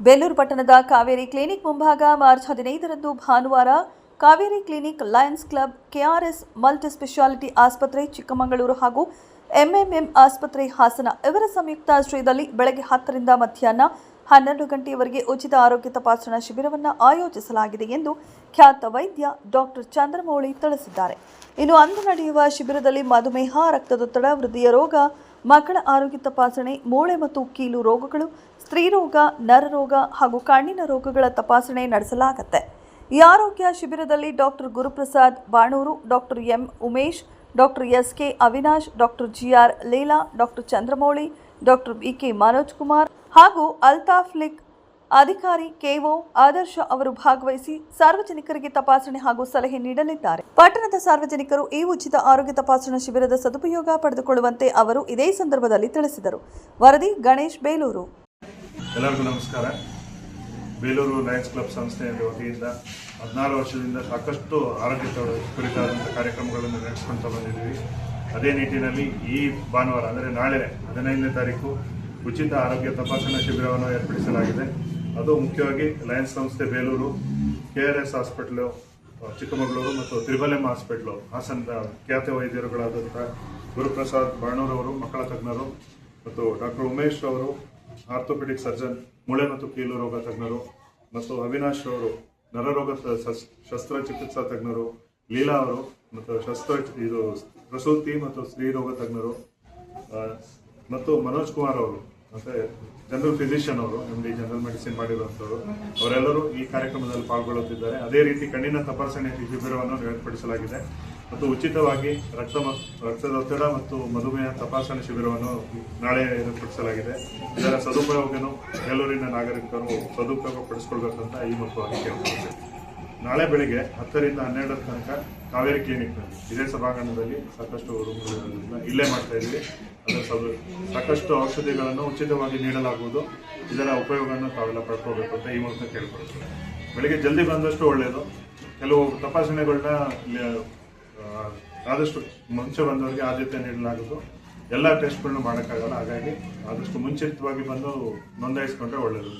ಬೇಲೂರು ಪಟ್ಟಣದ ಕಾವೇರಿ ಕ್ಲಿನಿಕ್ ಮುಂಭಾಗ ಮಾರ್ಚ್ 15ರಂದು ಭಾನುವಾರ Kaveri clinic, Lions club, KRS multi speciality ಆಸ್ಪತ್ರೆ ಚಿಕ್ಕಮಗಳೂರು ಹಾಗೂ ಎಂಎಂಎಂ ಆಸ್ಪತ್ರೆ ಹಾಸನ ಇವರ ಸಂಯುಕ್ತಾಶ್ರಯದಲ್ಲಿ ಬೆಳಗ್ಗೆ 10ರಿಂದ ಮಧ್ಯಾಹ್ನ 12 ಗಂಟೆಯವರೆಗೆ ಉಚಿತ ಆರೋಗ್ಯ ತಪಾಸಣಾ ಶಿಬಿರವನ್ನು ಆಯೋಜಿಸಲಾಗಿದೆ ಎಂದು ಖ್ಯಾತ ವೈದ್ಯ ಡಾಕ್ಟರ್ ಚಂದ್ರಮೌಳಿ ತಿಳಿಸಿದ್ದಾರೆ. ಇನ್ನು ಅಂದು ನಡೆಯುವ ಶಿಬಿರದಲ್ಲಿ ಮಧುಮೇಹ, ರಕ್ತದೊತ್ತಡ, ವೃದ್ಧಿಯ ರೋಗ, ಮಕ್ಕಳ ಆರೋಗ್ಯ ತಪಾಸಣೆ, ಮೂಳೆ ಮತ್ತು ಕೀಲು ರೋಗಗಳು, ಸ್ತ್ರೀರೋಗ, ನರರೋಗ ಹಾಗೂ ಕಣ್ಣಿನ ರೋಗಗಳ ತಪಾಸಣೆ ನಡೆಸಲಾಗುತ್ತೆ. ಈ ಆರೋಗ್ಯ ಶಿಬಿರದಲ್ಲಿ doctor Guruprasad Banuru, doctor M Umesh, doctor S K. Avinash, doctor G R. Leela, doctor Chandramouli, doctor B K. Manoj Kumar ಹಾಗೂ ಅಲ್ತಾಫ್ ಲಿಕ್ ಅಧಿಕಾರಿ ಕೆಒ ಆದರ್ಶ ಅವರು ಭಾಗವಹಿಸಿ ಸಾರ್ವಜನಿಕರಿಗೆ ತಪಾಸಣೆ ಹಾಗೂ ಸಲಹೆ ನೀಡಲಿದ್ದಾರೆ. ಪಟ್ಟಣದ ಸಾರ್ವಜನಿಕರು ಈ ಉಚಿತ ಆರೋಗ್ಯ ತಪಾಸಣಾ ಶಿಬಿರದ ಸದುಪಯೋಗ ಪಡೆದುಕೊಳ್ಳುವಂತೆ ಅವರು ಇದೇ ಸಂದರ್ಭದಲ್ಲಿ ತಿಳಿಸಿದರು. ವರದಿ ಗಣೇಶ್, ಬೇಲೂರು. ಎಲ್ಲರಿಗೂ ನಮಸ್ಕಾರ. ಬೇಲೂರು ಲಯನ್ಸ್ ಕ್ಲಬ್ ಸಂಸ್ಥೆಯ ವತಿಯಿಂದ 14 ವರ್ಷದಿಂದ ಸಾಕಷ್ಟು ಆರೋಗ್ಯ ಕುರಿತಾದಂಥ ಕಾರ್ಯಕ್ರಮಗಳನ್ನು ನಡೆಸಿಕೊಂಡು ಬಂದಿದ್ದೀವಿ. ಅದೇ ನಿಟ್ಟಿನಲ್ಲಿ ಈ ಭಾನುವಾರ ಅಂದರೆ ನಾಳೆ 15ನೇ ತಾರೀಕು ಉಚಿತ ಆರೋಗ್ಯ ತಪಾಸಣಾ ಶಿಬಿರವನ್ನು ಏರ್ಪಡಿಸಲಾಗಿದೆ. ಅದು ಮುಖ್ಯವಾಗಿ ಲಯನ್ಸ್ ಸಂಸ್ಥೆ ಬೇಲೂರು, ಕೆಆರ್ಎಸ್ ಹಾಸ್ಪಿಟಲು ಚಿಕ್ಕಮಗಳೂರು ಮತ್ತು ತ್ರಿಬಲ್ ಎಂ ಹಾಸ್ಪಿಟಲು ಹಾಸನದ ಖ್ಯಾತ ವೈದ್ಯರುಗಳಾದಂಥ ಗುರುಪ್ರಸಾದ್ ಬಾಣೂರವರು ಮಕ್ಕಳ ತಜ್ಞರು ಮತ್ತು ಡಾಕ್ಟರ್ ಉಮೇಶ್ ಅವರು ಆರ್ಥೋಪೆಡಿಕ್ ಸರ್ಜನ್, ಮೂಳೆ ಮತ್ತು ಕೀಲು ರೋಗ ತಜ್ಞರು ಮತ್ತು ಅವಿನಾಶ್ ಅವರು ನರರೋಗ ಶಸ್ತ್ರಚಿಕಿತ್ಸಾ ತಜ್ಞರು, ಲೀಲಾ ಅವರು ಮತ್ತು ಪ್ರಸೂತಿ ಮತ್ತು ಸ್ತ್ರೀರೋಗ ತಜ್ಞರು ಮತ್ತು ಮನೋಜ್ ಕುಮಾರ್ ಅವರು ಮತ್ತು ಜನರಲ್ ಫಿಸಿಷಿಯನ್ ಅವರು MD ಜನರಲ್ ಮೆಡಿಸಿನ್ ಮಾಡಿರುವಂಥವರು ಅವರೆಲ್ಲರೂ ಈ ಕಾರ್ಯಕ್ರಮದಲ್ಲಿ ಪಾಲ್ಗೊಳ್ಳುತ್ತಿದ್ದಾರೆ. ಅದೇ ರೀತಿ ಕಣ್ಣಿನ ತಪಾಸಣೆ ಶಿಬಿರವನ್ನು ಏರ್ಪಡಿಸಲಾಗಿದೆ ಮತ್ತು ಉಚಿತವಾಗಿ ರಕ್ತದೊತ್ತಡ ಮತ್ತು ಮಧುಮೇಹ ತಪಾಸಣೆ ಶಿಬಿರವನ್ನು ನಾಳೆ ಏರ್ಪಡಿಸಲಾಗಿದೆ. ಇದರ ಸದುಪಯೋಗವನ್ನು ಬೇಲೂರಿನ ನಾಗರಿಕರು ಸದುಪಯೋಗ ಪಡಿಸಿಕೊಳ್ಬೇಕಂತ ಈ ಮುಖವಾಗಿ ಕೇಳ್ಕೊಳ್ತೇವೆ. ನಾಳೆ ಬೆಳಿಗ್ಗೆ 10ರಿಂದ 12 ತನಕ ಕಾವೇರಿ ಕ್ಲಿನಿಕ್ನಲ್ಲಿ ಇದೇ ಸಭಾಂಗಣದಲ್ಲಿ ಸಾಕಷ್ಟು ರೂಮ್ಗಳಿರೋದ್ರಿಂದ ಇಲ್ಲೇ ಮಾಡ್ತಾ ಇದ್ದೀವಿ. ಅದರ ಸಾಕಷ್ಟು ಔಷಧಿಗಳನ್ನು ಉಚಿತವಾಗಿ ನೀಡಲಾಗುವುದು. ಇದರ ಉಪಯೋಗವನ್ನು ತಾವೆಲ್ಲ ಪಡ್ಕೋಬೇಕು ಅಂತ ಈ ಮೂಲಕ ಕೇಳ್ಕೊಳ್ತೀವಿ. ಬೆಳಿಗ್ಗೆ ಜಲ್ದಿ ಬಂದಷ್ಟು ಒಳ್ಳೆಯದು. ಕೆಲವು ತಪಾಸಣೆಗಳನ್ನ ಆದಷ್ಟು ಮುಂಚೆ ಬಂದವರಿಗೆ ಆದ್ಯತೆ ನೀಡಲಾಗುವುದು. ಎಲ್ಲ ಟೆಸ್ಟ್ಗಳನ್ನ ಮಾಡೋಕ್ಕಾಗಲ್ಲ. ಹಾಗಾಗಿ ಆದಷ್ಟು ಮುಂಚಿತವಾಗಿ ಬಂದು ನೋಂದಾಯಿಸ್ಕೊಂಡ್ರೆ ಒಳ್ಳೆಯದು.